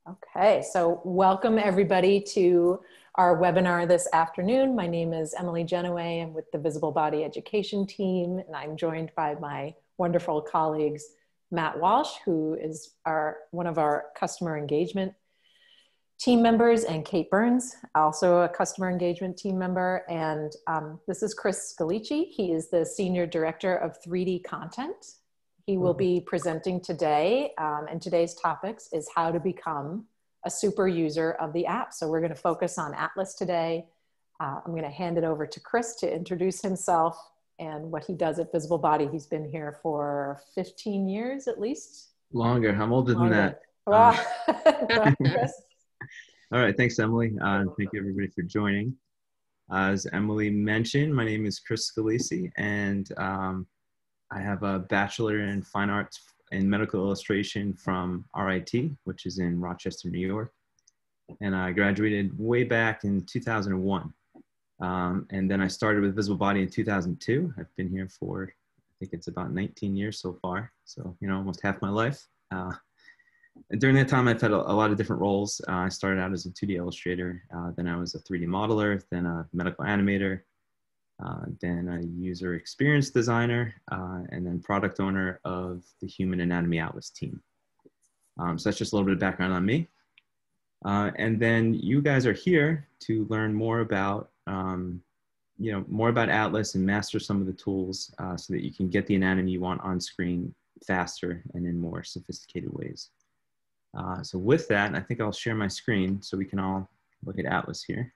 Okay, so welcome everybody to our webinar this afternoon. My name is Emily Genoway. I'm with the Visible Body Education team, and I'm joined by my wonderful colleagues, Matt Walsh, who is one of our customer engagement team members, and Kate Burns, also a customer engagement team member. And this is Chris Scalici. He is the Senior Director of 3D Content. He will be presenting today, and today's topics is how to become a super user of the app. So we're going to focus on Atlas today. I'm going to hand it over to Chris to introduce himself and what he does at Visible Body. He's been here for 15 years at least. Longer. I'm older than that. Wow. Chris. All right. Thanks, Emily. Thank you, everybody, for joining. As Emily mentioned, my name is Chris Scalici, and I have a Bachelor in Fine Arts in Medical Illustration from RIT, which is in Rochester, New York. And I graduated way back in 2001. And then I started with Visible Body in 2002. I've been here for, I think it's about 19 years so far. So, almost half my life. During that time, I've had a lot of different roles. I started out as a 2D illustrator. Then I was a 3D modeler, then a medical animator, then a user experience designer, and then product owner of the Human Anatomy Atlas team. So that's just a little bit of background on me. And then you guys are here to learn more about, more about Atlas and master some of the tools so that you can get the anatomy you want on screen faster and in more sophisticated ways. So with that, I think I'll share my screen so we can all look at Atlas here.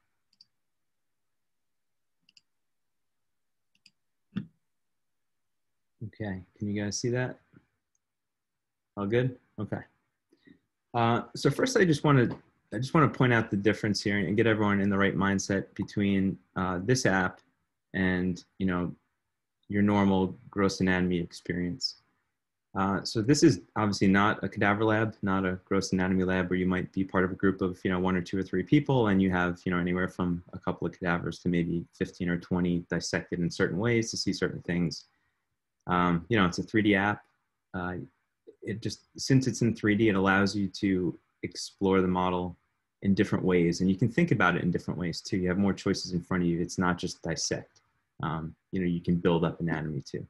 Okay, can you guys see that? All good? Okay. So first, I just want to point out the difference here and get everyone in the right mindset between this app and your normal gross anatomy experience. So this is obviously not a cadaver lab, not a gross anatomy lab where you might be part of a group of 1 or 2 or 3 people, and you have anywhere from a couple of cadavers to maybe 15 or 20 dissected in certain ways to see certain things. It's a 3D app. Since it's in 3D, it allows you to explore the model in different ways, and you can think about it in different ways too. You have more choices in front of you. It's not just dissect. You can build up anatomy too.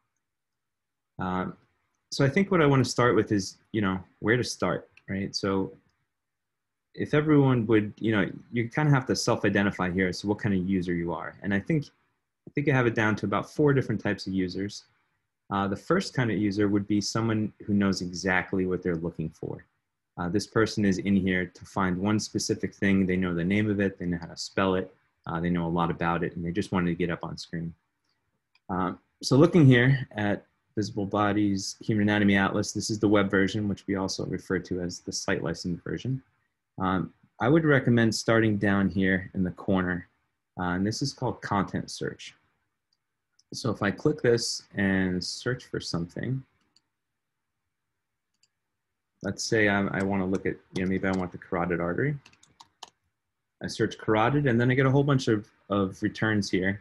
So I think what I want to start with is, where to start, right? So if everyone would, you kind of have to self-identify here as to what kind of user you are. And I think I have it down to about 4 different types of users. The first kind of user would be someone who knows exactly what they're looking for. This person is in here to find one specific thing. They know the name of it. They know how to spell it. They know a lot about it, and they just wanted to get up on screen. So looking here at Visible Body's Human Anatomy Atlas, this is the web version, which we also refer to as the site licensed version. I would recommend starting down here in the corner, and this is called content search. So if I click this and search for something, let's say I want to look at, maybe I want the carotid artery. I search carotid, and then I get a whole bunch of returns here.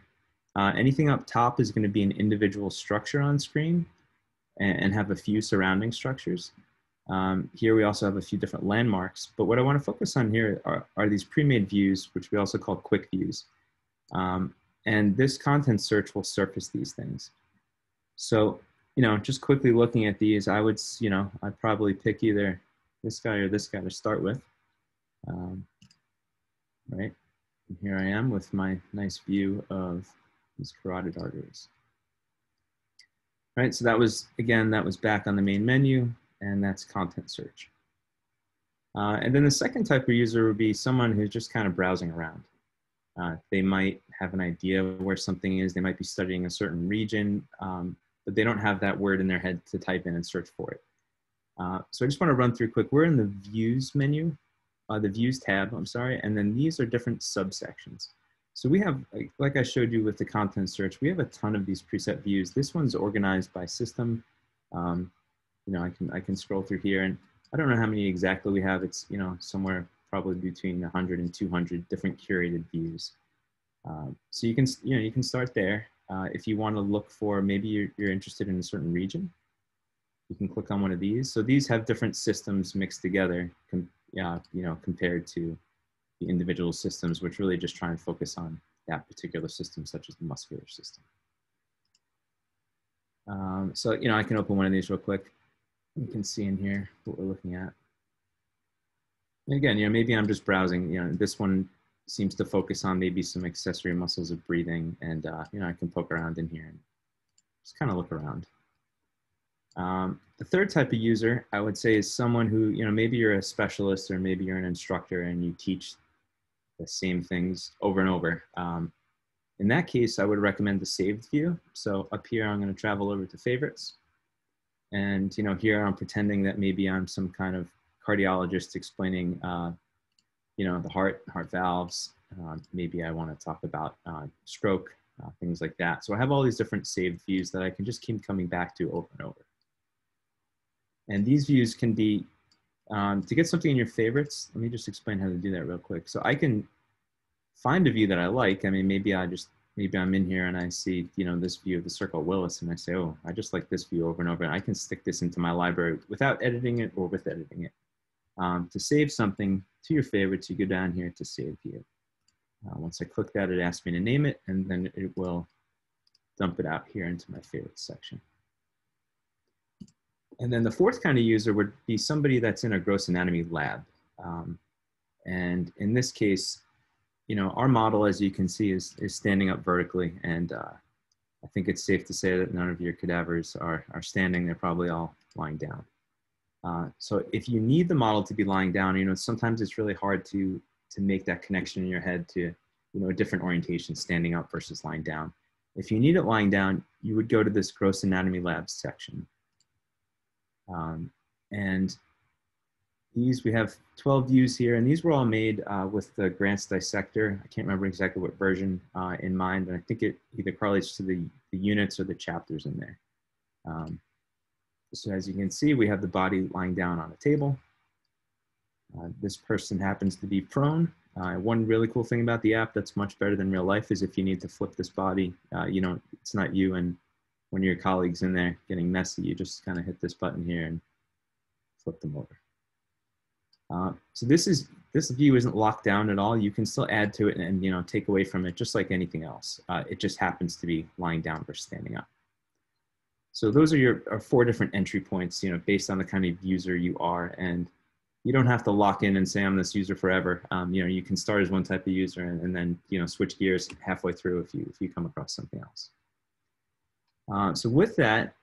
Anything up top is going to be an individual structure on screen and have a few surrounding structures. Here we also have a few different landmarks, but what I want to focus on here are these pre-made views, which we also call quick views. And this content search will surface these things. So, just quickly looking at these, I would, I'd probably pick either this guy or this guy to start with. Right, and here I am with my nice view of these carotid arteries. Right, so that was back on the main menu, and that's content search. And then the second type of user would be someone who's just kind of browsing around. They might have an idea of where something is. They might be studying a certain region, but they don't have that word in their head to type in and search for it. So I just want to run through quick. We're in the Views menu, the Views tab, I'm sorry, and then these are different subsections. So we have, like I showed you with the content search, we have a ton of these preset views. This one's organized by system. I can scroll through here, and I don't know how many exactly we have. It's somewhere probably between 100 and 200 different curated views. So you can start there. If you want to look for, maybe you're interested in a certain region, you can click on one of these. So these have different systems mixed together, compared to the individual systems, which really just try and focus on that particular system, such as the muscular system. So, I can open one of these real quick. You can see in here what we're looking at. And again, maybe I'm just browsing. This one seems to focus on maybe some accessory muscles of breathing, and I can poke around in here and just kind of look around. The third type of user, I would say, is someone who, maybe you're a specialist or maybe you're an instructor and you teach the same things over and over. In that case, I would recommend the saved view. So up here, I'm going to travel over to favorites. And, here I'm pretending that maybe I'm some kind of cardiologist explaining, the heart valves. Maybe I want to talk about stroke, things like that. So I have all these different saved views that I can just keep coming back to over and over. And these views can be, to get something in your favorites, let me just explain how to do that real quick. So I can find a view that I like. I mean, maybe I'm in here and I see, this view of the circle Willis, and I say, oh, I just like this view over and over. And I can stick this into my library without editing it or with editing it. To save something to your favorites, you go down here to save view. Once I click that, it asks me to name it, and then it will dump it out here into my favorites section. And then the fourth kind of user would be somebody that's in a gross anatomy lab. And in this case, our model, as you can see, is standing up vertically. And I think it's safe to say that none of your cadavers are standing. They're probably all lying down. So if you need the model to be lying down, sometimes it's really hard to make that connection in your head to, a different orientation, standing up versus lying down. If you need it lying down, you would go to this gross anatomy labs section. And we have 12 views here, and these were all made with the Grants Dissector. I can't remember exactly what version in mind, and I think it either correlates to the units or the chapters in there. So as you can see, we have the body lying down on a table. This person happens to be prone. One really cool thing about the app that's much better than real life is if you need to flip this body, it's not you and one of your colleagues in there getting messy. You just kind of hit this button here and flip them over. So this view isn't locked down at all. You can still add to it and take away from it just like anything else. It just happens to be lying down versus standing up. So those are your four different entry points, based on the kind of user you are. And you don't have to lock in and say I'm this user forever. You can start as one type of user and then switch gears halfway through if you come across something else. So with that,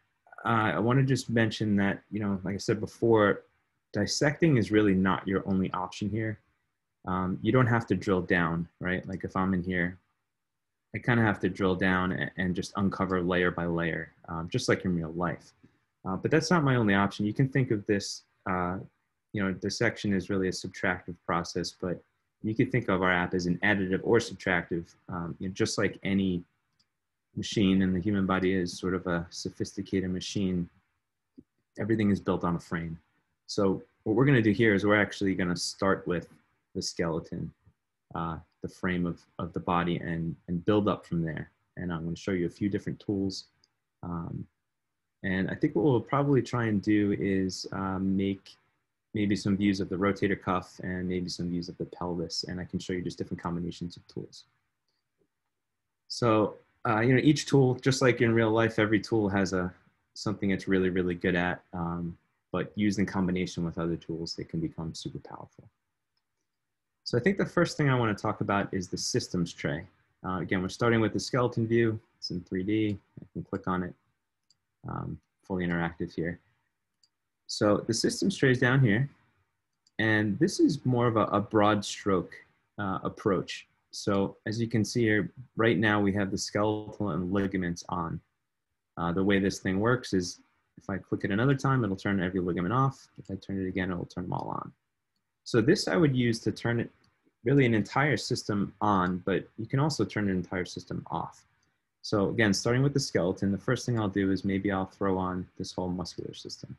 I want to just mention that, like I said before, dissecting is really not your only option here. You don't have to drill down, right? Like if I'm in here, I kind of have to drill down and just uncover layer by layer, just like in real life. But that's not my only option. You can think of this, dissection is really a subtractive process, but you could think of our app as an additive or subtractive, just like any machine, and the human body is sort of a sophisticated machine. Everything is built on a frame. So what we're going to do here is we're actually going to start with the skeleton, the frame of the body, and build up from there. And I'm going to show you a few different tools. And I think what we'll probably try and do is make maybe some views of the rotator cuff and maybe some views of the pelvis. And I can show you just different combinations of tools. So, each tool, just like in real life, every tool has something it's really, really good at. But used in combination with other tools, they can become super powerful. So I think the first thing I want to talk about is the systems tray. Again, we're starting with the skeleton view. It's in 3D. I can click on it. Fully interactive here. So the systems tray is down here. And this is more of a broad stroke approach. So as you can see here, right now we have the skeletal and ligaments on. The way this thing works is if I click it another time, it'll turn every ligament off. If I turn it again, it'll turn them all on. So this I would use to turn it really an entire system on, but you can also turn an entire system off. So again, starting with the skeleton, the first thing I'll do is maybe I'll throw on this whole muscular system.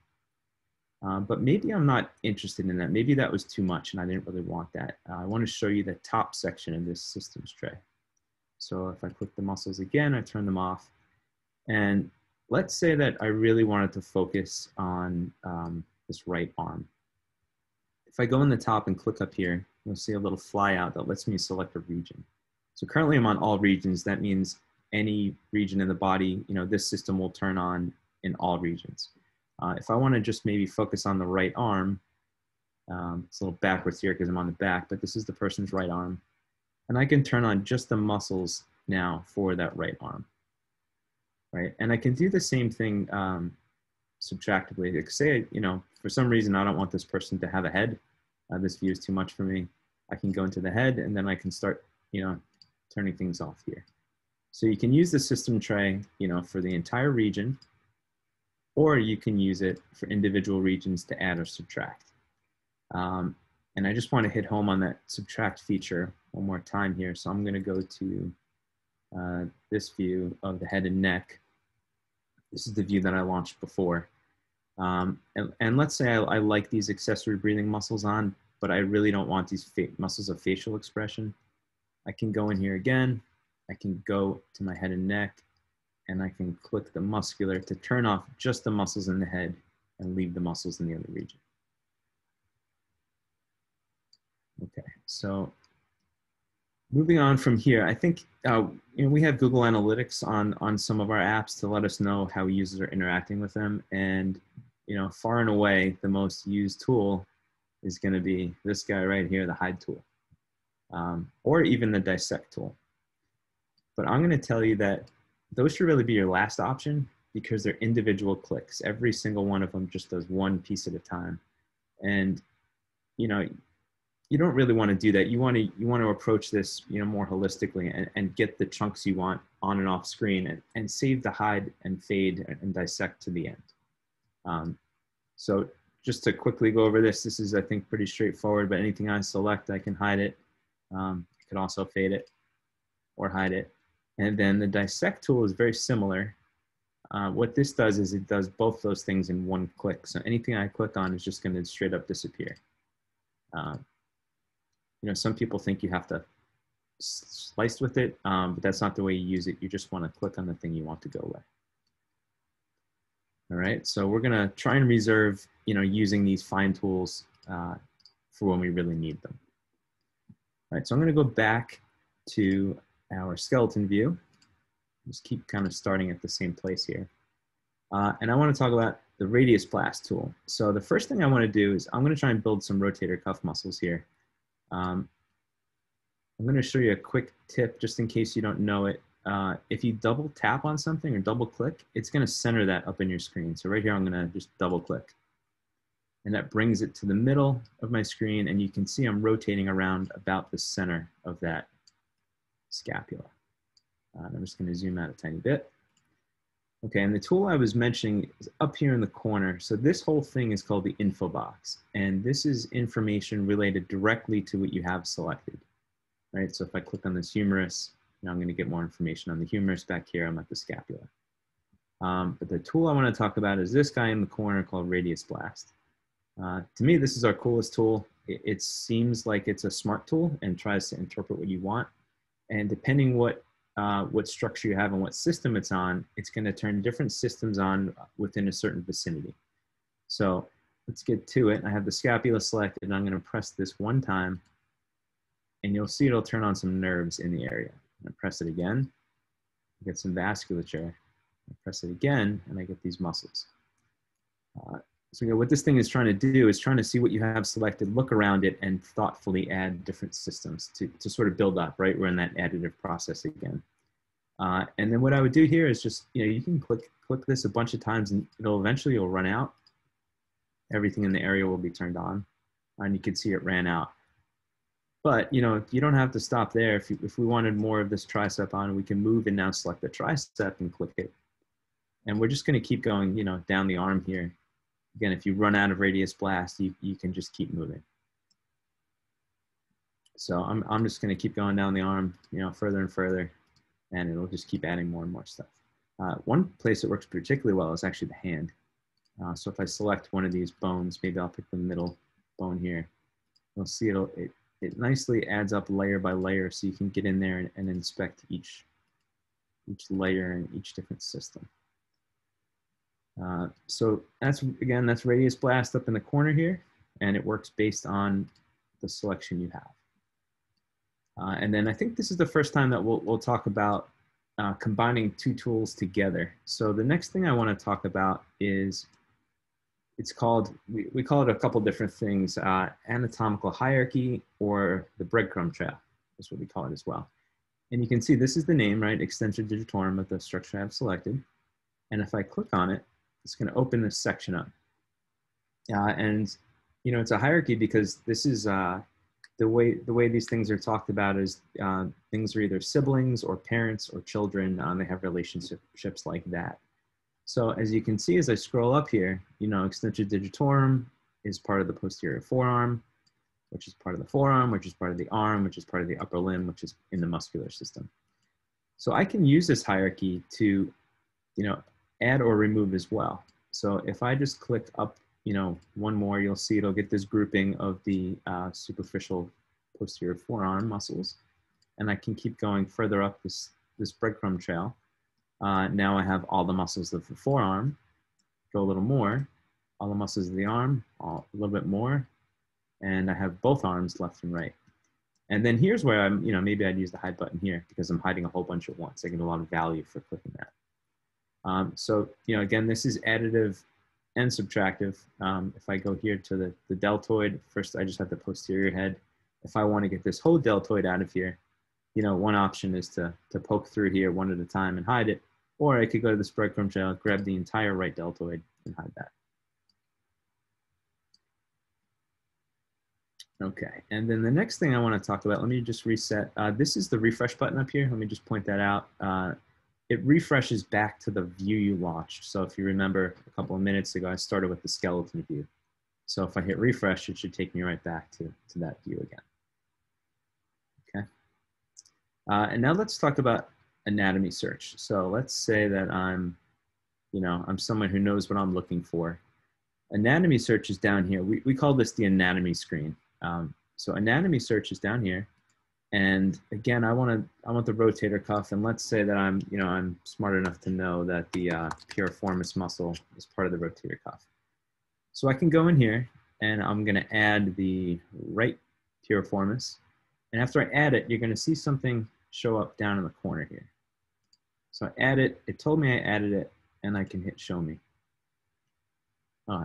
But maybe I'm not interested in that. Maybe that was too much and I didn't really want that. I want to show you the top section of this systems tray. So if I click the muscles again, I turn them off. And let's say that I really wanted to focus on this right arm. if I go in the top and click up here, you'll see a little flyout that lets me select a region. So currently I'm on all regions. That means any region in the body, this system will turn on in all regions. If I want to just maybe focus on the right arm, it's a little backwards here because I'm on the back, but this is the person's right arm. And I can turn on just the muscles now for that right arm, right? And I can do the same thing subtractively. Like say, for some reason, I don't want this person to have a head. This view is too much for me. I can go into the head and then I can start, turning things off here. So you can use the system tray, for the entire region, or you can use it for individual regions to add or subtract. And I just want to hit home on that subtract feature one more time here. So I'm going to go to this view of the head and neck. This is the view that I launched before. And let's say I like these accessory breathing muscles on, but I really don't want these muscles of facial expression. I can go in here again. I can go to my head and neck, and I can click the muscular to turn off just the muscles in the head and leave the muscles in the other region. Okay, so moving on from here, I think we have Google Analytics on some of our apps to let us know how users are interacting with them. And far and away, the most used tool is going to be this guy right here, the hide tool, or even the dissect tool. But I'm going to tell you that those should really be your last option because they're individual clicks. Every single one of them just does one piece at a time. And, you don't really want to do that. You want to approach this, more holistically and get the chunks you want on and off screen and save the hide and fade and dissect to the end. So just to quickly go over this is, I think, pretty straightforward, but anything I select, I can hide it. I could also fade it or hide it. And then the dissect tool is very similar. What this does is it does both those things in one click. So anything I click on is just going to straight up disappear. Some people think you have to slice with it, but that's not the way you use it. You just want to click on the thing you want to go away. All right, so we're going to try and reserve, using these find tools for when we really need them. All right, so I'm going to go back to our skeleton view. Just keep kind of starting at the same place here. And I want to talk about the radius blast tool. So the first thing I want to do is I'm going to try and build some rotator cuff muscles here. I'm going to show you a quick tip just in case you don't know it. If you double tap on something or double click, it's going to center that up in your screen. So right here, I'm going to just double click. And that brings it to the middle of my screen. And you can see I'm rotating around about the center of that scapula. I'm just going to zoom out a tiny bit. Okay, and the tool I was mentioning is up here in the corner. So this whole thing is called the info box. And this is information related directly to what you have selected, right? So if I click on this humerus, now I'm going to get more information on the humerus. Back here, I'm at the scapula. But the tool I want to talk about is this guy in the corner called Radius Blast. To me, this is our coolest tool. It seems like it's a smart tool and tries to interpret what you want. And depending what structure you have and what system it's on, it's going to turn different systems on within a certain vicinity. So let's get to it. I have the scapula selected and I'm going to press this one time and you'll see it'll turn on some nerves in the area. I press it again, I get some vasculature. I press it again and I get these muscles. So what this thing is trying to do is trying to see what you have selected, look around it, and thoughtfully add different systems to sort of build up, right? We're in that additive process again. And then what I would do here is just, you can click this a bunch of times and it'll run out. Everything in the area will be turned on and you can see it ran out. But, you don't have to stop there. If we wanted more of this tricep on, we can move and now select the tricep and click it. And we're just going to keep going, down the arm here. Again, if you run out of radius blast, you can just keep moving. So I'm just going to keep going down the arm, further and further, and it'll just keep adding more and more stuff. One place it works particularly well is actually the hand. So if I select one of these bones, maybe I'll pick the middle bone here. You'll see it nicely adds up layer by layer, so you can get in there and inspect each layer in each different system. So that's radius blast up in the corner here. and it works based on the selection you have. And then I think this is the first time that we'll talk about combining two tools together. So the next thing I want to talk about is, it's called, we call it a couple different things, anatomical hierarchy, or the breadcrumb trail is what we call it as well. And you can see this is the name, right? Extensor digitorum of the structure I've selected. And if I click on it, it's going to open this section up. And you know, it's a hierarchy because this is the way these things are talked about is things are either siblings or parents or children. They have relationships like that. So as you can see, as I scroll up here, you know, extensor digitorum is part of the posterior forearm, which is part of the forearm, which is part of the arm, which is part of the upper limb, which is in the muscular system. So I can use this hierarchy to, you know, add or remove as well. So if I just click up, you know, one more, you'll see it'll get this grouping of the superficial posterior forearm muscles. And I can keep going further up this breadcrumb trail. Now I have all the muscles of the forearm, go a little more, all the muscles of the arm, a little bit more, and I have both arms left and right. And then here's where I'm, you know, maybe I'd use the hide button here because I'm hiding a whole bunch at once. I get a lot of value for clicking that. So, you know, again, this is additive and subtractive. If I go here to the deltoid, first I just have the posterior head. If I want to get this whole deltoid out of here, you know, one option is to poke through here one at a time and hide it, or I could go to the breadcrumb trail, grab the entire right deltoid and hide that. Okay, and then the next thing I want to talk about, let me just reset. This is the refresh button up here. Let me just point that out. It refreshes back to the view you launched. So if you remember a couple of minutes ago, I started with the skeleton view. So if I hit refresh, it should take me right back to that view again. Okay. And now let's talk about anatomy search. So let's say that I'm someone who knows what I'm looking for. Anatomy search is down here. We call this the anatomy screen. So anatomy search is down here. And again, I want the rotator cuff. And let's say that I'm smart enough to know that the piriformis muscle is part of the rotator cuff. So I can go in here and I'm going to add the right piriformis. And after I add it, you're going to see something show up down in the corner here. So I add it. It told me I added it, and I can hit show me.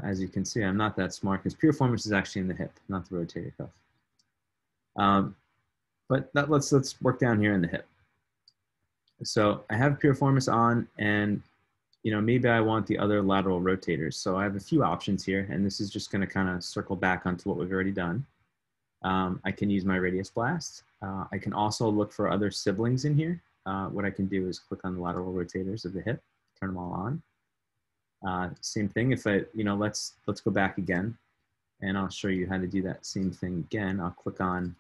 As you can see, I'm not that smart because piriformis is actually in the hip, not the rotator cuff. But let's work down here in the hip. So I have piriformis on, and maybe I want the other lateral rotators. So I have a few options here, and this is just going to kind of circle back onto what we've already done. I can use my radius blast. I can also look for other siblings in here. What I can do is click on the lateral rotators of the hip, turn them all on. Same thing. If let's go back again, and I'll show you how to do that same thing again. I'll click on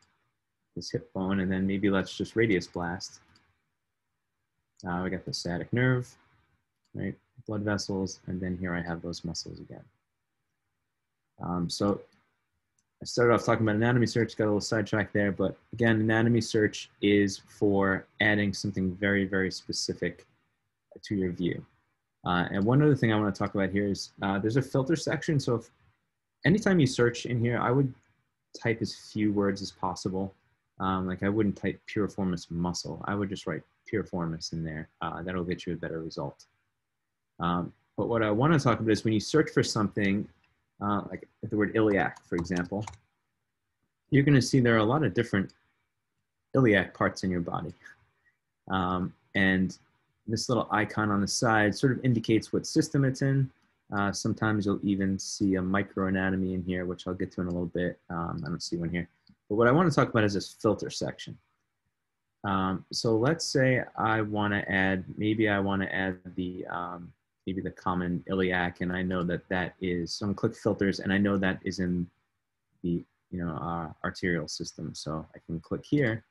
this hip bone, and then maybe let's just radius blast. We got the sciatic nerve, right? Blood vessels, and then here I have those muscles again. So I started off talking about anatomy search, got a little sidetracked there, but again, anatomy search is for adding something very, very specific to your view. And one other thing I want to talk about here is there's a filter section. So if anytime you search in here, I would type as few words as possible. Like I wouldn't type piriformis muscle. I would just write piriformis in there. That'll get you a better result. But what I want to talk about is when you search for something, like the word iliac, for example, you're going to see there are a lot of different iliac parts in your body. And this little icon on the side sort of indicates what system it's in. Sometimes you'll even see a microanatomy in here, which I'll get to in a little bit. I don't see one here. But what I want to talk about is this filter section. So let's say I want to add, maybe I want to add the maybe the common iliac, and I know that that is, so I'm click filters, and I know that is in the arterial system. So I can click here,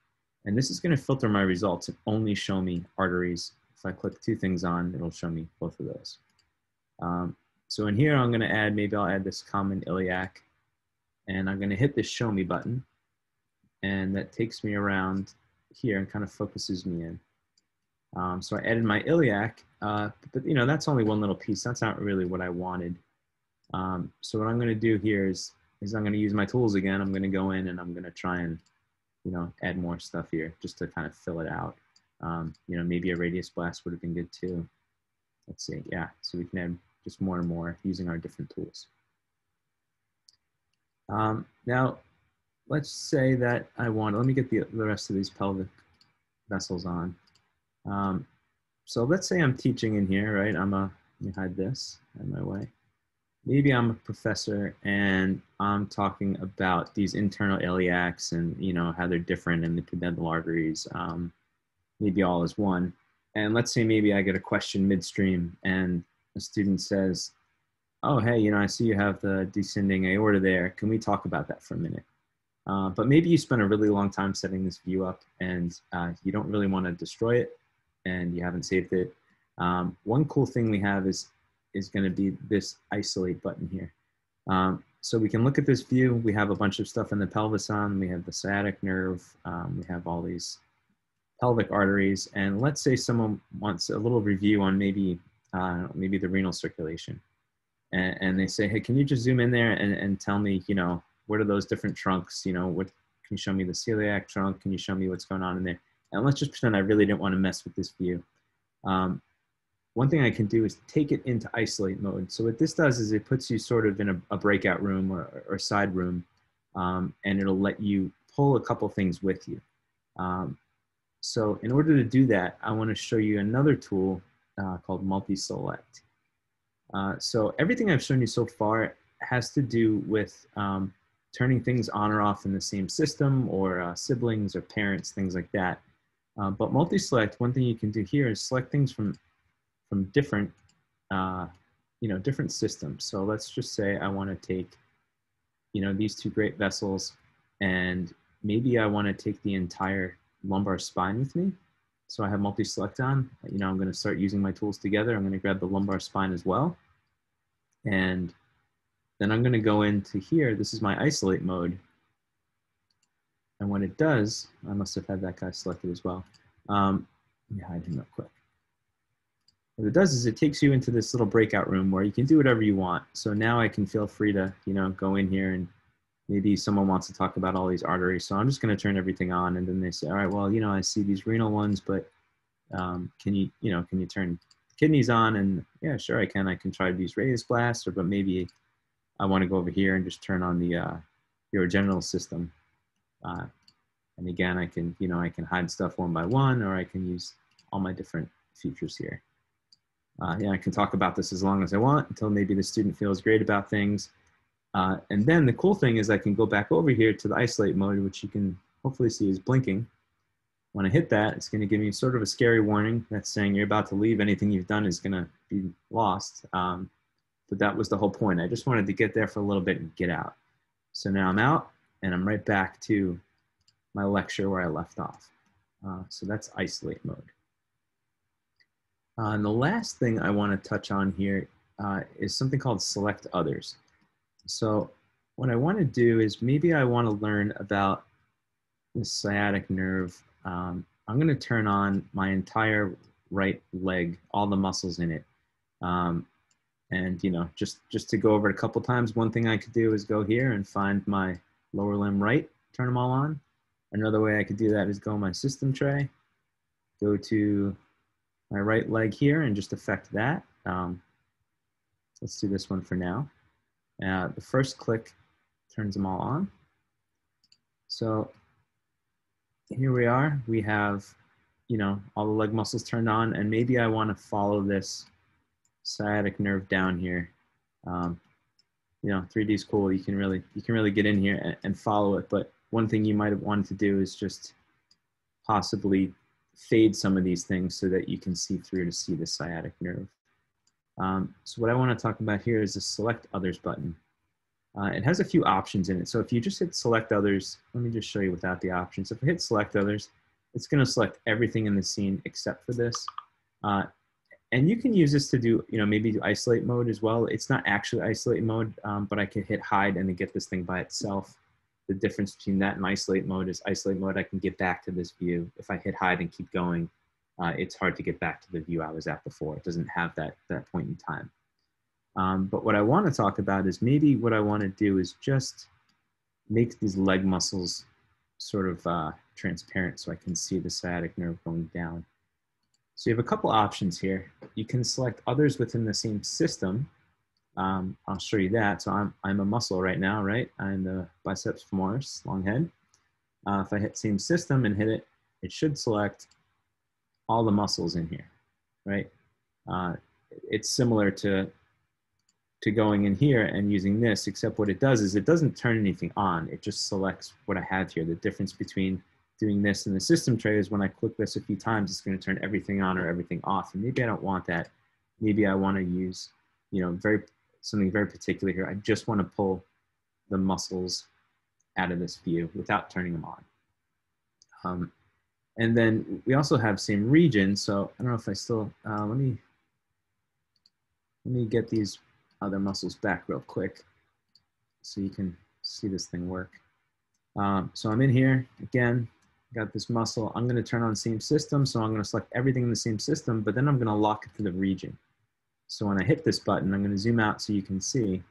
and this is going to filter my results and only show me arteries. If I click two things on, it'll show me both of those. So in here, I'm going to add, maybe I'll add this common iliac, and I'm going to hit this show me button, and that takes me around here and kind of focuses me in. So I added my iliac, but that's only one little piece. That's not really what I wanted. So what I'm going to do here is is I'm going to use my tools again. I'm going to go in and I'm going to try and, add more stuff here just to kind of fill it out. Maybe a radius blast would have been good too. Let's see. Yeah. So we can add just more and more using our different tools. Now, let's say that let me get the rest of these pelvic vessels on. So let's say I'm teaching in here, right? Let me hide this out of my way. Maybe I'm a professor and I'm talking about these internal iliacs and, how they're different in the pudendal arteries, maybe all as one. And let's say maybe I get a question midstream and a student says, oh, hey, I see you have the descending aorta there. Can we talk about that for a minute? But maybe you spent a really long time setting this view up and you don't really want to destroy it and you haven't saved it. One cool thing we have is going to be this isolate button here. So we can look at this view. We have a bunch of stuff in the pelvis on. We have the sciatic nerve. We have all these pelvic arteries. And let's say someone wants a little review on maybe the renal circulation. And they say, hey, can you just zoom in there and tell me, what are those different trunks? What can you show me the celiac trunk? Can you show me what's going on in there? And let's just pretend I really didn't want to mess with this view. One thing I can do is take it into isolate mode. So what this does is it puts you sort of in a breakout room or side room, and it'll let you pull a couple things with you. So in order to do that, I want to show you another tool called multi-select. So everything I've shown you so far has to do with turning things on or off in the same system or siblings or parents, things like that. But multi-select, one thing you can do here is select things from different, different systems. So let's just say I want to take, these two great vessels, and maybe I want to take the entire lumbar spine with me. So I have multi-select on. I'm going to start using my tools together. I'm going to grab the lumbar spine as well. And then I'm going to go into here. This is my isolate mode. And what it does, I must have had that guy selected as well. Let me hide him real quick. What it does is it takes you into this little breakout room where you can do whatever you want. So now I can feel free to, go in here and maybe someone wants to talk about all these arteries. So I'm just going to turn everything on. And then they say, all right, well, I see these renal ones, but can you turn kidneys on? And yeah, sure, I can. I can try to use radius blasts, but maybe I want to go over here and just turn on the urogenital system. And again, I can hide stuff one by one, or I can use all my different features here. I can talk about this as long as I want until maybe the student feels great about things. And then the cool thing is I can go back over here to the isolate mode, which you can hopefully see is blinking. When I hit that, it's going to give me sort of a scary warning that's saying you're about to leave. Anything you've done is going to be lost. But that was the whole point. I just wanted to get there for a little bit and get out. So now I'm out and I'm right back to my lecture where I left off. So that's isolate mode. And the last thing I want to touch on here is something called select others. So what I want to do is maybe I want to learn about the sciatic nerve. I'm going to turn on my entire right leg, all the muscles in it. And just to go over it a couple times, one thing I could do is go here and find my lower limb right, turn them all on. Another way I could do that is go in my system tray, go to my right leg here and just affect that. Let's do this one for now. The first click turns them all on. So here we are. We have, all the leg muscles turned on, and maybe I want to follow this sciatic nerve down here. 3D is cool. You can really get in here and follow it. But one thing you might have wanted to do is just possibly fade some of these things so that you can see through to see the sciatic nerve. So what I want to talk about here is the select others button. It has a few options in it. So if you just hit select others, let me just show you without the options. If I hit select others, it's going to select everything in the scene except for this. And you can use this to do, maybe do isolate mode as well. It's not actually isolate mode, but I could hit hide and then get this thing by itself. The difference between that and isolate mode is isolate mode, I can get back to this view. If I hit hide and keep going, it's hard to get back to the view I was at before. It doesn't have that point in time. But what I want to talk about is maybe what I want to do is just make these leg muscles sort of transparent so I can see the sciatic nerve going down. So you have a couple options here. You can select others within the same system. I'll show you that. So I'm a muscle right now, right? I'm the biceps femoris, long head. If I hit same system and hit it, it should select all the muscles in here, right? It's similar to going in here and using this, except what it does is it doesn't turn anything on. It just selects what I have here. The difference between doing this and the system tray is when I click this a few times, it's going to turn everything on or everything off. And maybe I don't want that. Maybe I want to use, something very particular here. I just want to pull the muscles out of this view without turning them on. And then we also have same region. So I don't know if I still, let me get these other muscles back real quick so you can see this thing work. So I'm in here, again, got this muscle. I'm going to turn on same system. So I'm going to select everything in the same system, but then I'm going to lock it to the region. So when I hit this button, I'm going to zoom out so you can see.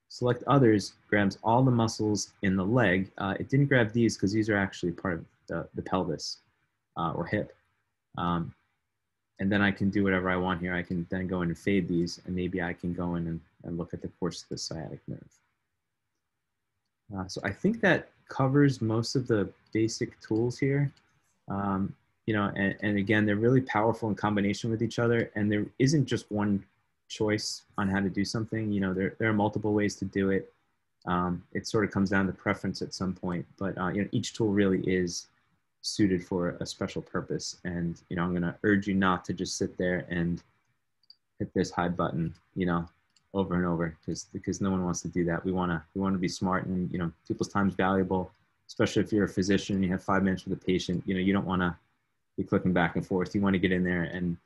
Select others grabs all the muscles in the leg. It didn't grab these because these are actually part of the pelvis or hip. And then I can do whatever I want here. I can then go in and fade these, and maybe I can go in and look at the course of the sciatic nerve. So I think that covers most of the basic tools here. And again, they're really powerful in combination with each other, and there isn't just one choice on how to do something. There are multiple ways to do it. It sort of comes down to preference at some point, but each tool really is suited for a special purpose. And I'm going to urge you not to just sit there and hit this hide button over and over, because no one wants to do that. We want to be smart, and people's time's valuable, especially if you're a physician and you have 5 minutes with a patient. You don't want to be clicking back and forth. You want to get in there and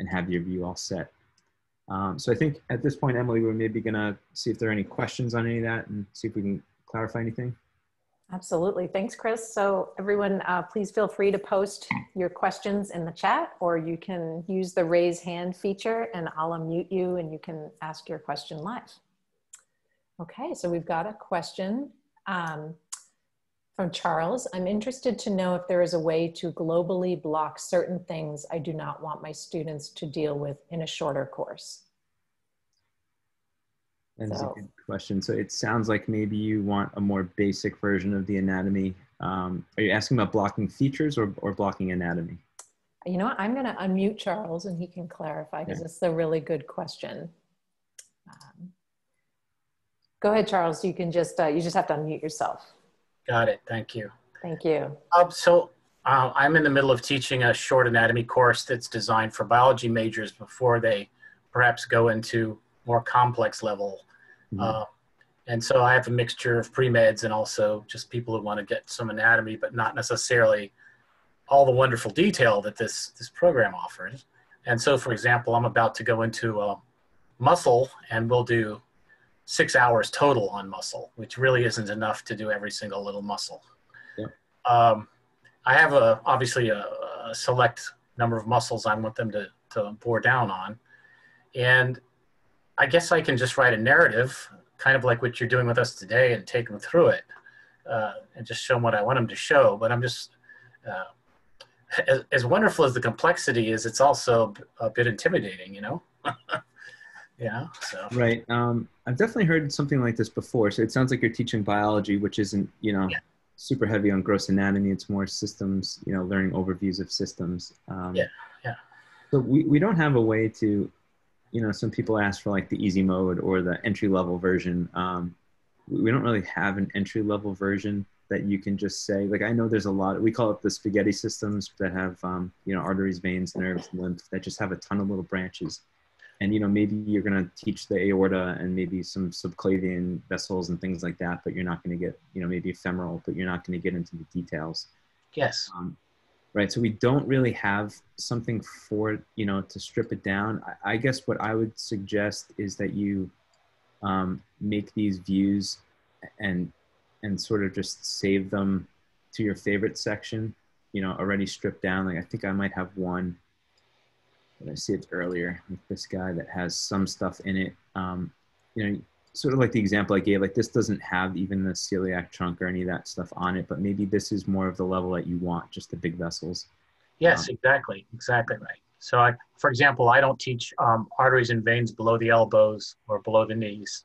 have your view all set. So I think at this point, Emily, we're maybe going to see if there are any questions on any of that and see if we can clarify anything. Absolutely. Thanks, Chris. So everyone, please feel free to post your questions in the chat, or you can use the raise hand feature and I'll unmute you and you can ask your question live. Okay, so we've got a question from Charles. I'm interested to know if there is a way to globally block certain things I do not want my students to deal with in a shorter course. That's a good question. So it sounds like maybe you want a more basic version of the anatomy. Are you asking about blocking features or blocking anatomy? You know what? I'm going to unmute Charles and he can clarify, because it's a really good question. Go ahead, Charles. You can just you just have to unmute yourself. Got it. Thank you. Thank you. I'm in the middle of teaching a short anatomy course that's designed for biology majors before they perhaps go into more complex level. And so I have a mixture of pre-meds and also just people who want to get some anatomy, but not necessarily all the wonderful detail that this program offers. And so, for example, I'm about to go into muscle, and we'll do 6 hours total on muscle, which really isn't enough to do every single little muscle. Yeah. I have obviously a select number of muscles I want them to bore down on. And I guess I can just write a narrative, kind of like what you're doing with us today, and take them through it and just show them what I want them to show. But I'm just, as wonderful as the complexity is, it's also a bit intimidating, So. Right. I've definitely heard something like this before. So it sounds like you're teaching biology, which isn't, super heavy on gross anatomy. It's more systems, learning overviews of systems. So we don't have a way to, some people ask for like the easy mode or the entry level version. We don't really have an entry level version that you can just say, like, I know there's a lot, we call it the spaghetti systems that have, arteries, veins, nerves, lymph, that just have a ton of little branches. And, maybe you're going to teach the aorta and maybe some subclavian vessels and things like that, but you're not going to get, maybe femoral, but you're not going to get into the details. Yes. Right. So we don't really have something for, to strip it down. I guess what I would suggest is that you make these views and sort of just save them to your favorite section, already stripped down. Like, I think I might have one. I see it earlier with this guy that has some stuff in it. you know, sort of like the example I gave, like this doesn't have even the celiac trunk or any of that stuff on it, but maybe this is more of the level that you want, just the big vessels. Yes, exactly right. So for example, I don't teach arteries and veins below the elbows or below the knees.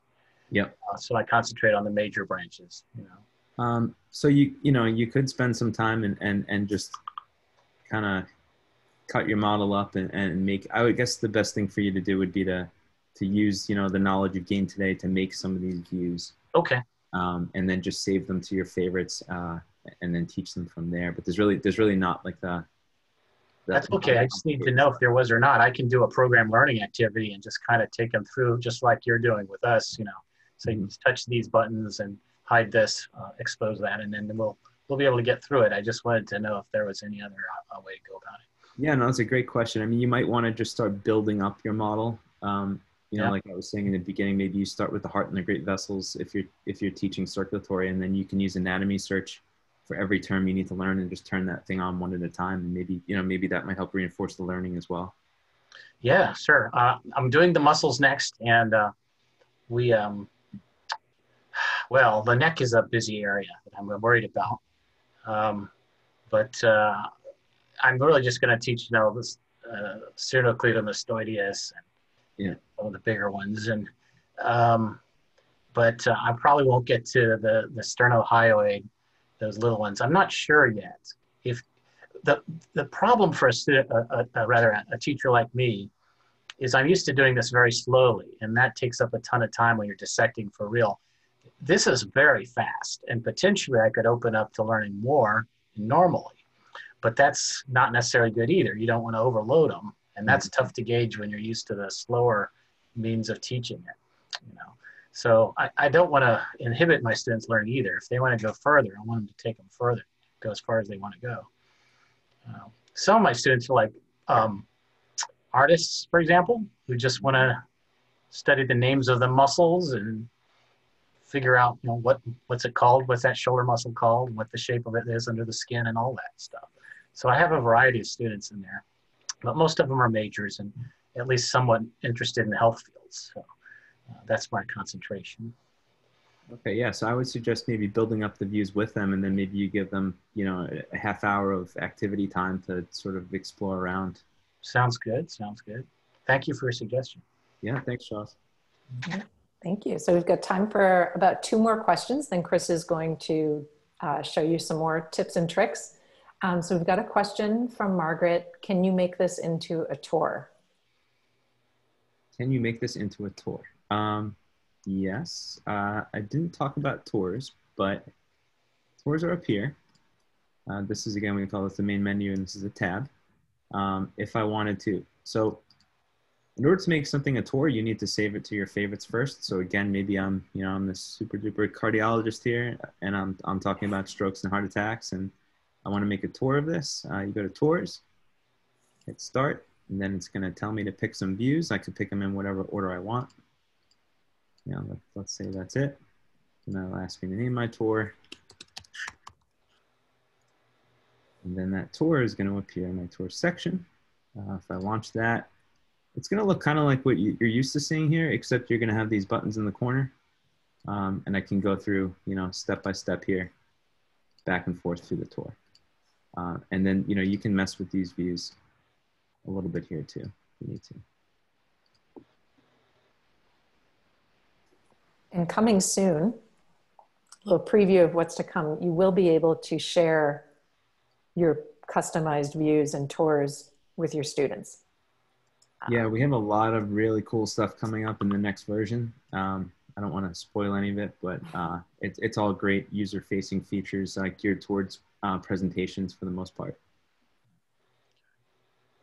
Yep. So I concentrate on the major branches, you know. So you could spend some time and just kind of cut your model up and make, I would guess the best thing for you to do would be to use, the knowledge you've gained today to make some of these views. Okay. And then just save them to your favorites and then teach them from there. But there's really not like that's okay. I just need to know if there was or not. I can do a program learning activity and just kind of take them through just like you're doing with us, So you just touch these buttons and hide this, expose that, and then we'll be able to get through it. I just wanted to know if there was any other way to go about it. Yeah, no, that's a great question. I mean, you might want to just start building up your model. Yeah. Like I was saying in the beginning, maybe you start with the heart and the great vessels if you're teaching circulatory, and then you can use anatomy search for every term you need to learn and just turn that thing on one at a time. And maybe that might help reinforce the learning as well. Yeah, sure. I'm doing the muscles next, and well, the neck is a busy area that I'm worried about. But I'm really just going to teach, this sternocleidomastoideus and some of the bigger ones. And but I probably won't get to the sternohyoid, those little ones. I'm not sure yet. If the problem for a teacher like me is I'm used to doing this very slowly, and that takes up a ton of time when you're dissecting for real. This is very fast, and potentially I could open up to learning more normally, but that's not necessarily good either. You don't want to overload them, and that's tough to gauge when you're used to the slower means of teaching it, So I don't want to inhibit my students' learning either. If they want to go further, I want them to take them further, go as far as they want to go. Some of my students are like artists, for example, who just want to study the names of the muscles and figure out, what's it called, what's that shoulder muscle called, what the shape of it is under the skin and all that stuff. So I have a variety of students in there, but most of them are majors and at least somewhat interested in the health fields. So that's my concentration. Okay, yeah, so I would suggest maybe building up the views with them, and then maybe you give them, a half hour of activity time to sort of explore around. Sounds good. Thank you for your suggestion. Yeah, thanks, Charles. Thank you. So we've got time for about 2 more questions. Then Chris is going to show you some more tips and tricks. So we've got a question from Margaret. Can you make this into a tour? Can you make this into a tour? Yes. I didn't talk about tours, but tours are up here. This is, again, we call this the main menu, and this is a tab. If I wanted to. So in order to make something a tour, you need to save it to your favorites first. So again, maybe I'm this super duper cardiologist here, and I'm talking about strokes and heart attacks, and I want to make a tour of this. You go to tours, hit start, and then it's going to tell me to pick some views. I could pick them in whatever order I want. Let's say that's it. And that'll ask me to name my tour. And then that tour is going to appear in my tour section. If I launch that, it's going to look kind of like what you're used to seeing here, except you're going to have these buttons in the corner. And I can go through, step by step here, back and forth through the tour. And then, you can mess with these views a little bit here too, if you need to. And coming soon, a little preview of what's to come, you will be able to share your customized views and tours with your students. Yeah, we have a lot of really cool stuff coming up in the next version. I don't want to spoil any of it, but it's all great user-facing features geared towards presentations for the most part.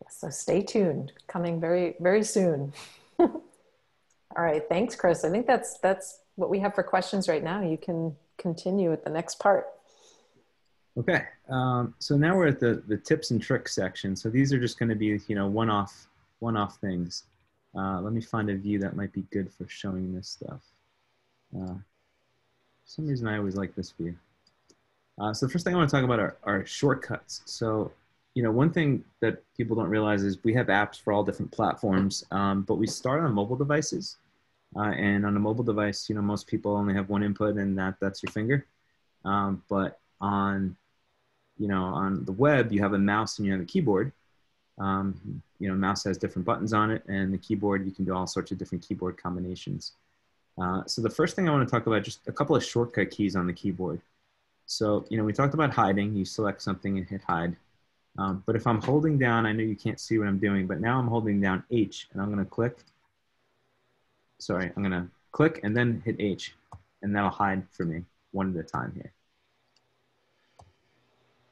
So stay tuned, coming very, very soon. All right, thanks, Chris. I think that's what we have for questions right now. You can continue with the next part. Okay, so now we're at the tips and tricks section. So these are just going to be, one-off things. Let me find a view that might be good for showing this stuff. For some reason, I always like this view. So the first thing I want to talk about are shortcuts. So, one thing that people don't realize is we have apps for all different platforms, but we start on mobile devices. And on a mobile device, most people only have one input, and that's your finger. But on the web, you have a mouse and you have a keyboard. Mouse has different buttons on it, and the keyboard, you can do all sorts of different keyboard combinations. So the first thing I want to talk about, just a couple of shortcut keys on the keyboard. So, we talked about hiding. You select something and hit hide. But if I'm holding down, I know you can't see what I'm doing, but now I'm holding down H, and I'm going to click. Sorry, I'm going to click and then hit H, and that'll hide for me one at a time here.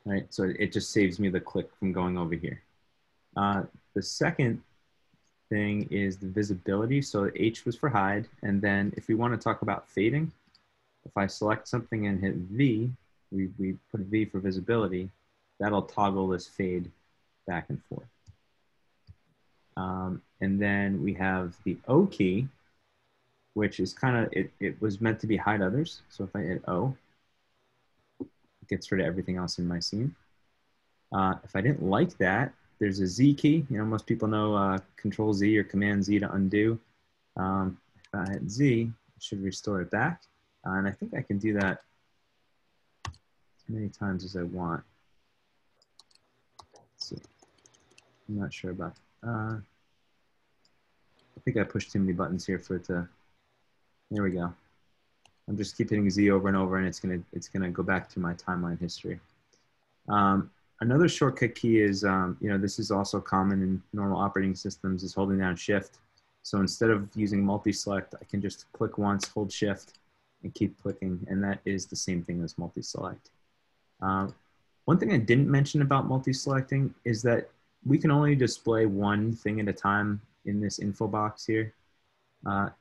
All right, so it just saves me the click from going over here. The second thing is the visibility. So H was for hide. And then if we want to talk about fading, if I select something and hit V, we put V for visibility, that'll toggle this fade back and forth. And then we have the O key, which is kind of, it was meant to be hide others. So if I hit O, it gets rid of everything else in my scene. If I didn't like that, there's a Z key. Most people know Control Z or Command Z to undo. If I hit Z, it should restore it back. And I think I can do that as many times as I want. Let's see. I'm not sure about, I think I pushed too many buttons here for it to, there we go. I'm just keep hitting Z over and over, and it's gonna go back to my timeline history. Another shortcut key is, this is also common in normal operating systems, is holding down Shift. So instead of using multi-select, I can just click once, hold Shift, and keep clicking, and that is the same thing as multi-select. One thing I didn't mention about multi-selecting is that we can only display one thing at a time in this info box here.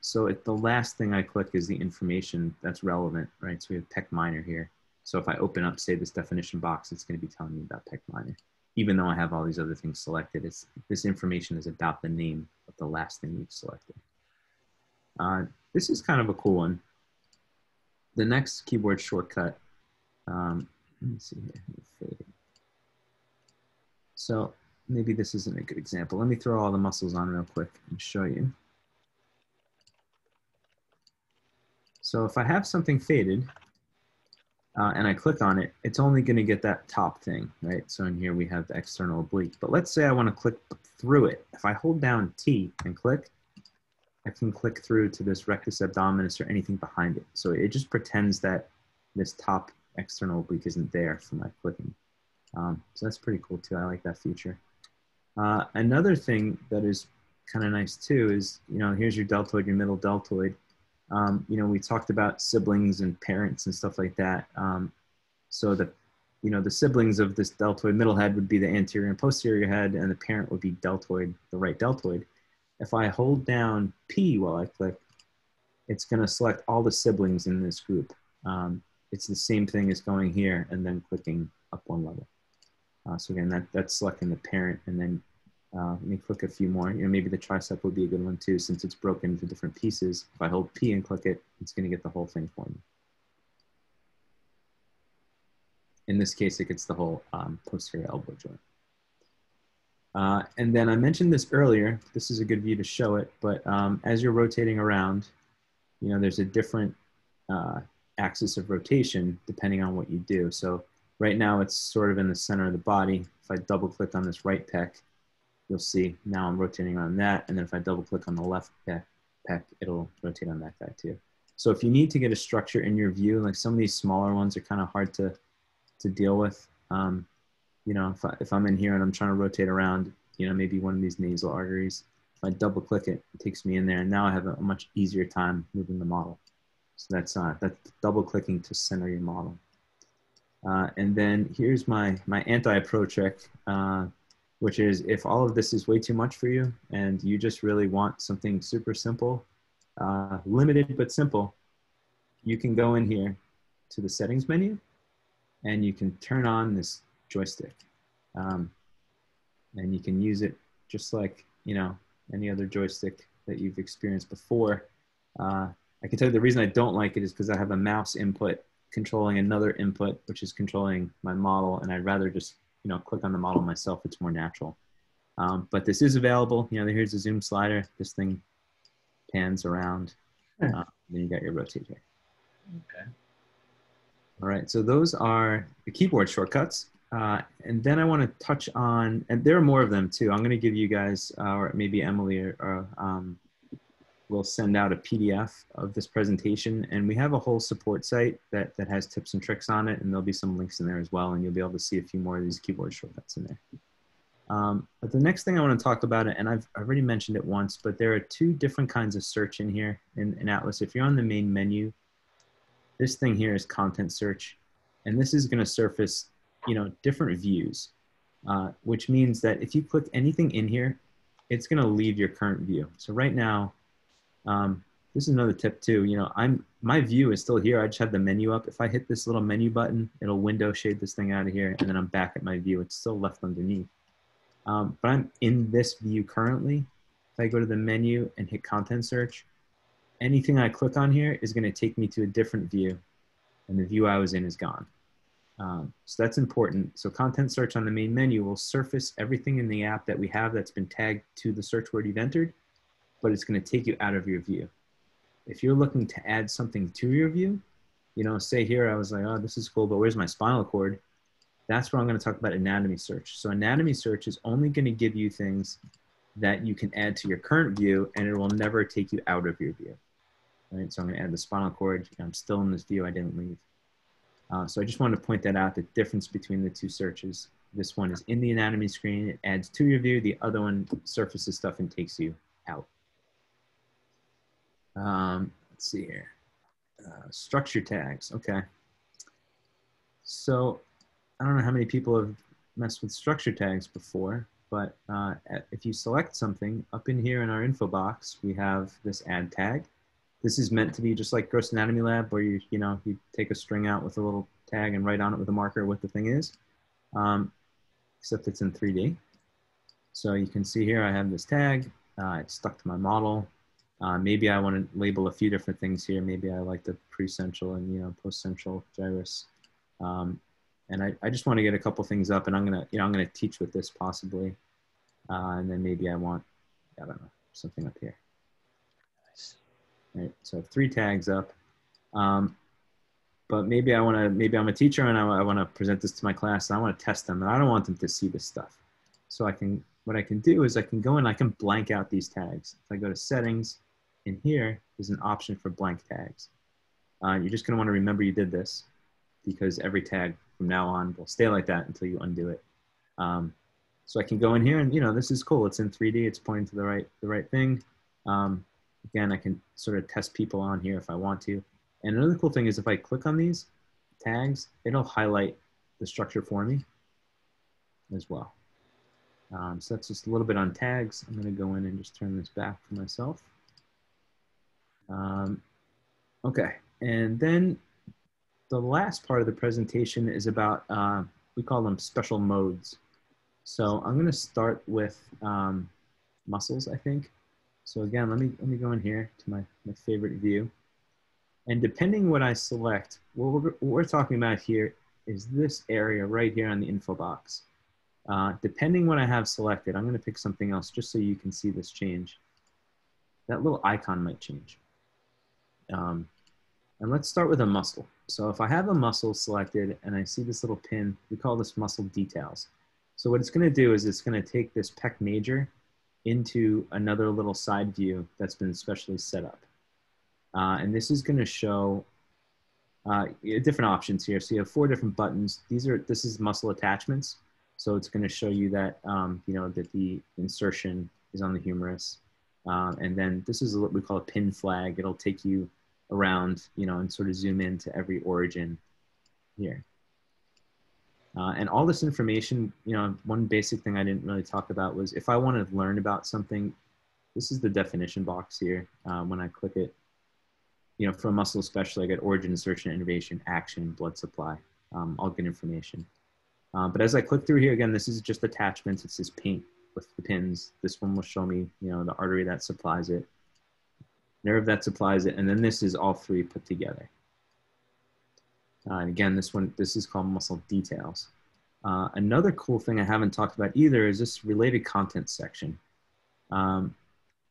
So the last thing I click is the information that's relevant, right? So we have Pec Minor here. So if I open up, say, this definition box, it's going to be telling me about Pec Minor. Even though I have all these other things selected, this information is about the name of the last thing we've selected. This is kind of a cool one. The next keyboard shortcut, let me see here. So maybe this isn't a good example. Let me throw all the muscles on real quick and show you. So if I have something faded, and I click on it, it's only going to get that top thing, right? So in here we have the external oblique. But let's say I want to click through it. If I hold down T and click, I can click through to this rectus abdominis or anything behind it. So it just pretends that this top external oblique isn't there for my clicking. So that's pretty cool too. I like that feature. Another thing that is kind of nice too is, here's your deltoid, your middle deltoid. We talked about siblings and parents and stuff like that. So the siblings of this deltoid middle head would be the anterior and posterior head, and the parent would be deltoid, the right deltoid. If I hold down P while I click, it's going to select all the siblings in this group. It's the same thing as going here and then clicking up one level. So again, that's selecting the parent, and then let me click a few more. Maybe the tricep would be a good one too, since it's broken into different pieces. If I hold P and click it, it's going to get the whole thing for me. In this case, it gets the whole posterior elbow joint. And then I mentioned this earlier. This is a good view to show it, but as you're rotating around, there's a different axis of rotation depending on what you do. So right now it's sort of in the center of the body. If I double click on this right pec, you'll see now I'm rotating on that. And then if I double click on the left pec, it'll rotate on that guy too. So if you need to get a structure in your view, like some of these smaller ones are kind of hard to deal with. If I'm in here and I'm trying to rotate around, maybe one of these nasal arteries, if I double click it, it takes me in there. And now I have a much easier time moving the model. So that's double clicking to center your model. And then here's my anti-pro trick, which is if all of this is way too much for you and you just really want something super simple, limited but simple, you can go in here to the settings menu and you can turn on this joystick. And you can use it just like, any other joystick that you've experienced before. I can tell you the reason I don't like it is because I have a mouse input controlling another input, which is controlling my model, and I'd rather just click on the model myself. It's more natural. But this is available. Here's the zoom slider. This thing pans around. Then you got your rotate here. Okay. All right, so those are the keyboard shortcuts. And then I want to touch on, and there are more of them too. I'm going to give you guys, or maybe Emily will send out a PDF of this presentation. And we have a whole support site that has tips and tricks on it. And there'll be some links in there as well. And you'll be able to see a few more of these keyboard shortcuts in there. But the next thing I want to talk about, and I've already mentioned it once, but there are two different kinds of search in here in Atlas. If you're on the main menu, this thing here is content search, and this is going to surface, different views, which means that if you click anything in here, it's going to leave your current view. So right now, this is another tip too. My view is still here. I just have the menu up. If I hit this little menu button, it'll window shade this thing out of here, and then I'm back at my view. It's still left underneath. But I'm in this view currently. If I go to the menu and hit content search, anything I click on here is going to take me to a different view, and the view I was in is gone. So that's important. So content search on the main menu will surface everything in the app that we have that's been tagged to the search word you've entered, but it's going to take you out of your view. If you're looking to add something to your view, say here I was like, oh, this is cool, but where's my spinal cord? That's where I'm going to talk about anatomy search. So anatomy search is only going to give you things that you can add to your current view, and it will never take you out of your view. Right? So I'm going to add the spinal cord. I'm still in this view. I didn't leave. So I just wanted to point that out, the difference between the two searches. This one is in the anatomy screen. It adds to your view. The other one surfaces stuff and takes you out. Let's see here. Structure tags. Okay. So I don't know how many people have messed with structure tags before, but if you select something up in here in our info box, we have this add tag. This is meant to be just like Gross Anatomy Lab, where you take a string out with a little tag and write on it with a marker what the thing is, except it's in 3D. So you can see here I have this tag. It's stuck to my model. Maybe I want to label a few different things here. Maybe I like the pre-central and post-central gyrus. And I just want to get a couple things up, and I'm gonna teach with this possibly, and then maybe I want, I don't know, something up here. Nice. Right. So I have 3 tags up, but maybe I'm a teacher and I want to present this to my class, and I want to test them, and I don't want them to see this stuff. So what I can do is I can go and I can blank out these tags. If I go to settings, in here is an option for blank tags. You're just gonna want to remember you did this, because every tag from now on will stay like that until you undo it. So I can go in here and, this is cool. It's in 3D. It's pointing to the right thing. Again, I can sort of test people on here if I want to. And another cool thing is if I click on these tags, it'll highlight the structure for me as well. So that's just a little bit on tags. I'm going to go in and just turn this back for myself. Okay, and then the last part of the presentation is about, we call them special modes. So I'm going to start with muscles, I think. So again, let me go in here to my favorite view. And depending what I select, what we're talking about here is this area right here on the info box. Depending what I have selected, I'm going to pick something else just so you can see this change. That little icon might change. And let's start with a muscle. So if I have a muscle selected and I see this little pin, we call this muscle details. So what it's going to do is it's going to take this pec major into another little side view that's been specially set up. And this is going to show different options here. So you have 4 different buttons. This is muscle attachments. So it's going to show you that, that the insertion is on the humerus. And then this is what we call a pin flag. It'll take you around, and sort of zoom into every origin here. And all this information, one basic thing I didn't really talk about was if I want to learn about something, this is the definition box here. When I click it, for a muscle especially, I get origin, insertion, innervation, action, blood supply, all good information. But as I click through here, again, this is just attachments. It's this paint with the pins. This one will show me, the artery that supplies it, nerve that supplies it, and then this is all 3 put together. And again, this is called muscle details. Another cool thing I haven't talked about either is this related content section.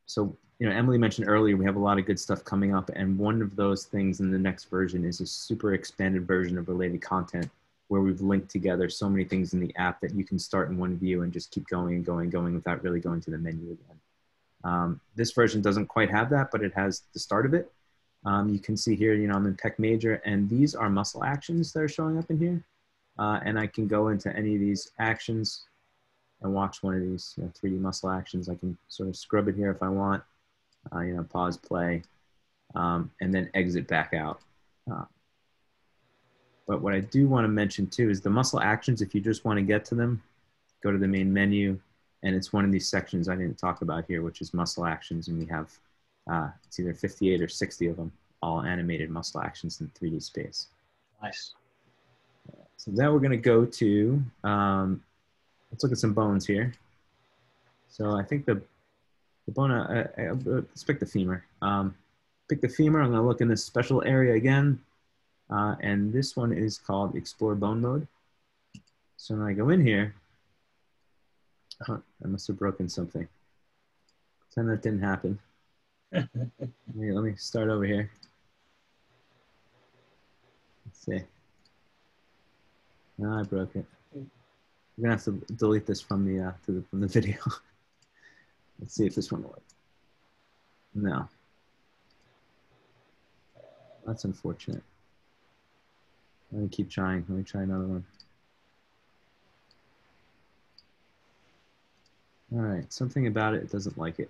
So, Emily mentioned earlier, we have a lot of good stuff coming up. And one of those things in the next version is a super expanded version of related content where we've linked together so many things in the app that you can start in one view and just keep going and going and going without really going to the menu again. This version doesn't quite have that, but it has the start of it. You can see here, I'm in Pec Major, and these are muscle actions that are showing up in here. And I can go into any of these actions and watch one of these 3D muscle actions. I can sort of scrub it here if I want, pause, play, and then exit back out. But what I do want to mention too is the muscle actions, if you just want to get to them, go to the main menu, and it's one of these sections I didn't talk about here, which is muscle actions, and we have it's either 58 or 60 of them, all animated muscle actions in 3D space. Nice. So now we're going to go to, let's look at some bones here. So I think the bone, let's pick the femur. Pick the femur, I'm going to look in this special area again. And this one is called Explore Bone Mode. So when I go in here, I must have broken something. Pretend that didn't happen. Let me start over here. Let's see. No, I broke it. We're gonna have to delete this from the from the video. Let's see if this one will work. No. That's unfortunate. Let me keep trying. Let me try another one. All right, something about it doesn't like it.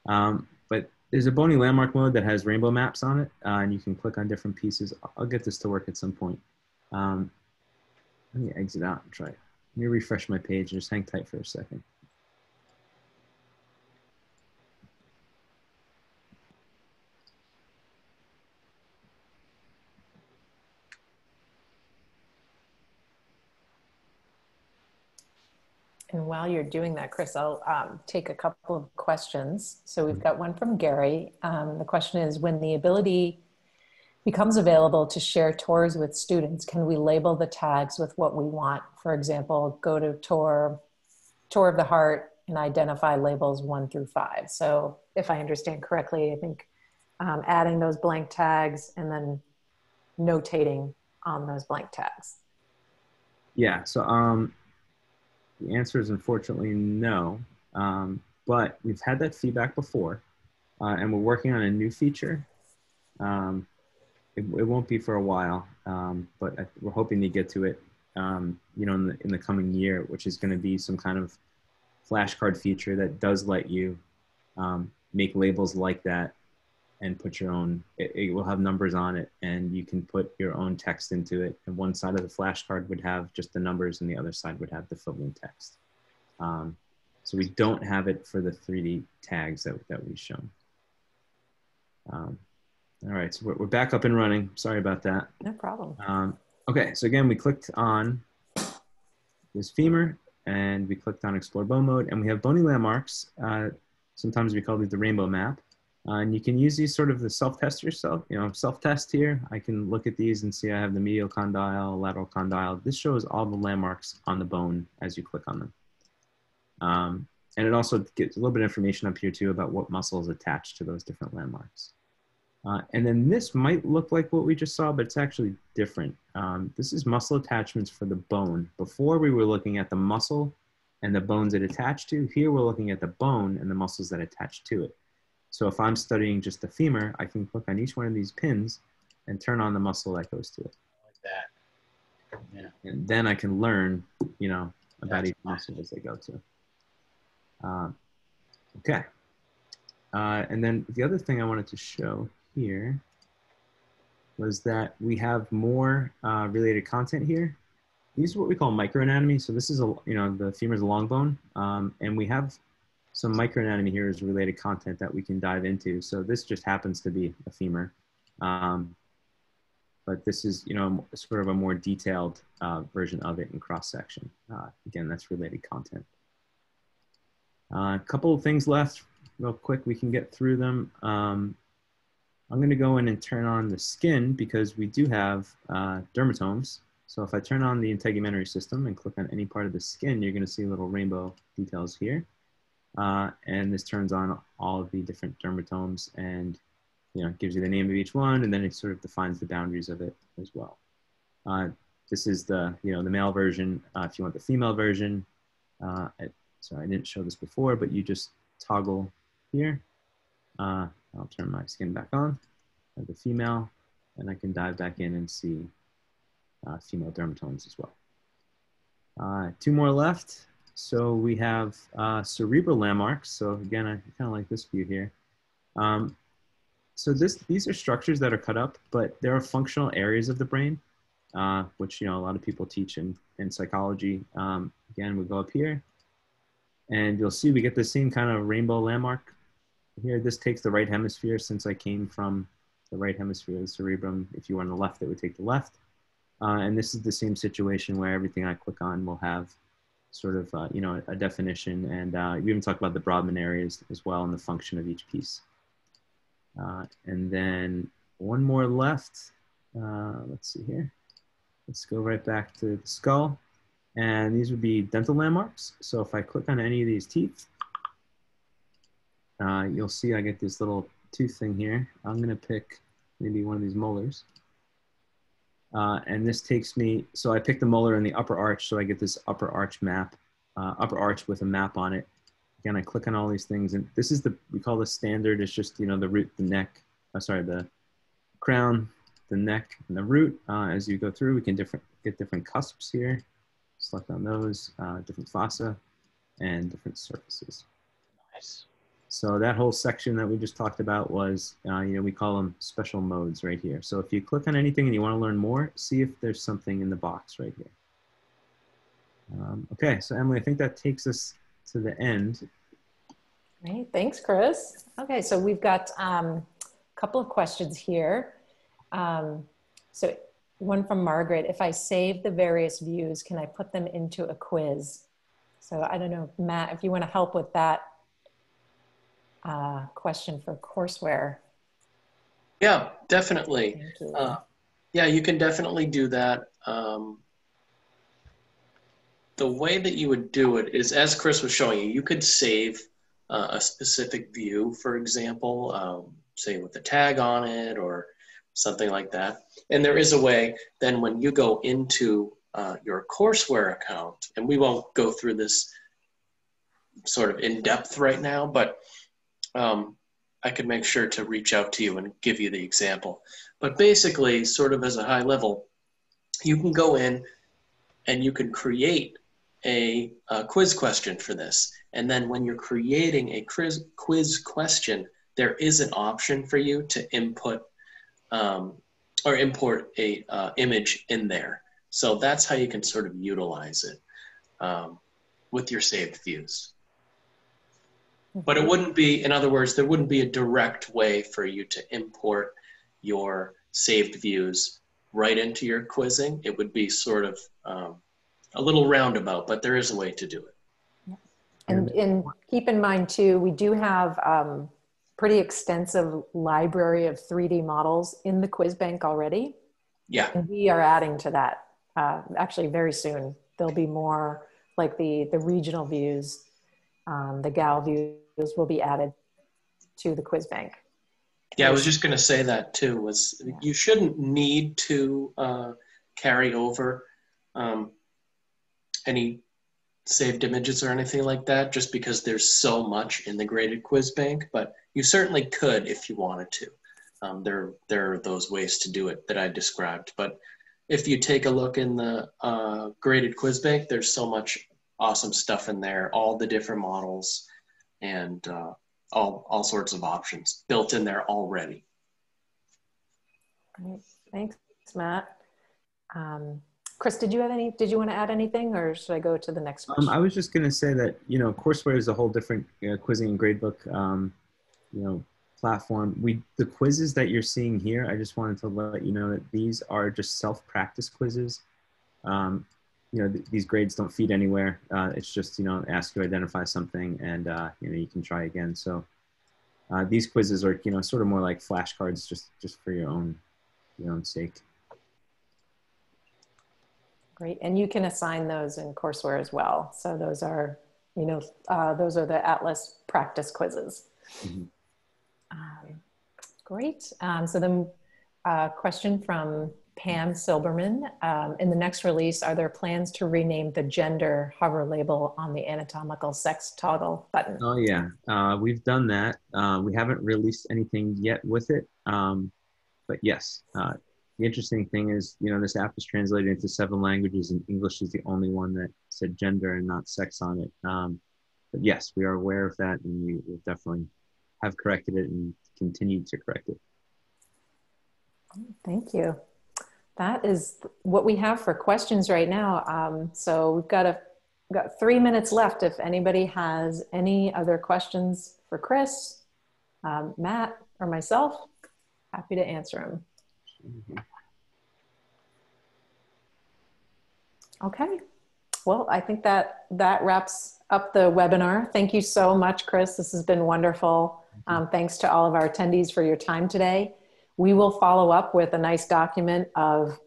But there's a bony landmark mode that has rainbow maps on it, and you can click on different pieces. I'll get this to work at some point. Let me exit out and try it. Let me refresh my page and just hang tight for a second. And while you're doing that, Chris, I'll take a couple of questions. So we've got one from Gary. The question is, when the ability becomes available to share tours with students, can we label the tags with what we want? For example, go to tour of the heart and identify labels 1 through 5. So if I understand correctly, I think adding those blank tags and then notating on those blank tags. Yeah, so the answer is unfortunately no, but we've had that feedback before, and we're working on a new feature. It won't be for a while, but we're hoping to get to it, in the coming year, which is going to be some kind of flashcard feature that does let you make labels like that and put your own. It will have numbers on it, and you can put your own text into it. And one side of the flashcard would have just the numbers, and the other side would have the filled-in text. So we don't have it for the 3D tags that we've shown. All right, so we're back up and running. Sorry about that. No problem. Okay, so again, we clicked on this femur, and we clicked on Explore Bone Mode, and we have bony landmarks. Sometimes we call these the rainbow map. And you can use these sort of the self-test yourself, self-test here. I can look at these and see I have the medial condyle, lateral condyle. This shows all the landmarks on the bone as you click on them. And it also gives a little bit of information up here too about what muscle is attached to those different landmarks. And then this might look like what we just saw, but it's actually different. This is muscle attachments for the bone. Before we were looking at the muscle and the bones it attached to. Here we're looking at the bone and the muscles that attach to it. So if I'm studying just the femur, I can click on each one of these pins and turn on the muscle that goes to it. Like that. Yeah. And then I can learn, about each muscle as they go to. Okay. And then the other thing I wanted to show here was that we have more related content here. These are what we call microanatomy. So this is, the femur is a long bone, and we have some microanatomy here is related content that we can dive into. So this just happens to be a femur, but this is, sort of a more detailed version of it in cross section. Again, that's related content. A couple of things left, real quick. We can get through them. I'm going to go in and turn on the skin because we do have dermatomes. So if I turn on the integumentary system and click on any part of the skin, you're going to see little rainbow details here. And this turns on all of the different dermatomes and, gives you the name of each one, and then it sort of defines the boundaries of it as well. This is the, the male version. If you want the female version, sorry, I didn't show this before, but you just toggle here. I'll turn my skin back on, the female, and I can dive back in and see female dermatomes as well. Two more left. So we have cerebral landmarks. So again, I kind of like this view here. So these are structures that are cut up, but there are functional areas of the brain, which a lot of people teach in psychology. Again, we go up here, and you'll see we get the same kind of rainbow landmark here. This takes the right hemisphere, since I came from the right hemisphere of the cerebrum. If you were on the left, it would take the left. And this is the same situation where everything I click on will have sort of a definition, and we even talk about the Brodmann areas as well and the function of each piece. And then one more left. Let's see here. Let's go right back to the skull. And these would be dental landmarks. So if I click on any of these teeth, you'll see I get this little tooth thing here. I'm going to pick maybe one of these molars. And this takes me, so I pick the molar in the upper arch, so I get this upper arch map, upper arch with a map on it. Again, I click on all these things, and this is we call this standard. It's just, the root, the neck, the crown, the neck, and the root. As you go through, we can get different cusps here. Select on those, different fossa, and different surfaces. Nice. So that whole section that we just talked about was, we call them special modes right here. So if you click on anything and you want to learn more, see if there's something in the box right here. Okay, so Emily, I think that takes us to the end. Great, thanks, Chris. Okay, so we've got a couple of questions here. So one from Margaret: if I save the various views, can I put them into a quiz? So I don't know, Matt, if you want to help with that question for courseware. Yeah, definitely. Yeah, you can definitely do that. The way that you would do it is, as Chris was showing you, you could save a specific view, for example, say with a tag on it or something like that. And there is a way then when you go into your courseware account, and we won't go through this sort of in depth right now, but I could make sure to reach out to you and give you the example. But basically, sort of as a high level, you can go in and you can create a quiz question for this. And then when you're creating a quiz question, there is an option for you to input or import a image in there. So that's how you can sort of utilize it with your saved views. But it wouldn't be, in other words, there wouldn't be a direct way for you to import your saved views right into your quizzing. It would be sort of a little roundabout, but there is a way to do it. And keep in mind too, we do have pretty extensive library of 3D models in the quiz bank already. Yeah. And we are adding to that actually very soon. There'll be more like the regional views, the GAL views will be added to the quiz bank. Yeah, I was just going to say that too, was you shouldn't need to carry over any saved images or anything like that, just because there's so much in the graded quiz bank, but you certainly could if you wanted to. There are those ways to do it that I described, but if you take a look in the graded quiz bank, there's so much awesome stuff in there, all the different models and all sorts of options built in there already. Great. Thanks, Matt. Chris, did you want to add anything, or should I go to the next question? I was just going to say that, courseware is a whole different quizzing and gradebook, platform. The quizzes that you're seeing here, I just wanted to let you know that these are just self-practice quizzes. These grades don't feed anywhere. It's just, ask you to identify something and, you can try again. So these quizzes are, sort of more like flashcards just for your own sake. Great. And you can assign those in courseware as well. So those are you know, those are the Atlas practice quizzes. Mhm. Great. So then question from Pam Silberman. In the next release, are there plans to rename the gender hover label on the anatomical sex toggle button? Oh yeah, we've done that. We haven't released anything yet with it, but yes. The interesting thing is, you know, this app is translated into 7 languages, and English is the only one that said gender and not sex on it. But yes, we are aware of that, and we definitely have corrected it and continue to correct it. Thank you. That is what we have for questions right now. So we've got 3 minutes left. If anybody has any other questions for Chris, Matt, or myself, happy to answer them. Okay. Well, I think that wraps up the webinar. Thank you so much, Chris. This has been wonderful. Thanks to all of our attendees for your time today. We will follow up with a nice document of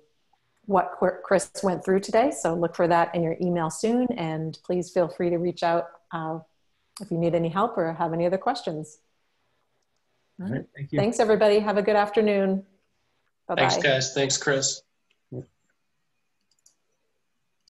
what Chris went through today. So look for that in your email soon. And please feel free to reach out if you need any help or have any other questions. All right. Thank you. Thanks, everybody. Have a good afternoon. Bye-bye. Thanks, guys. Thanks, Chris.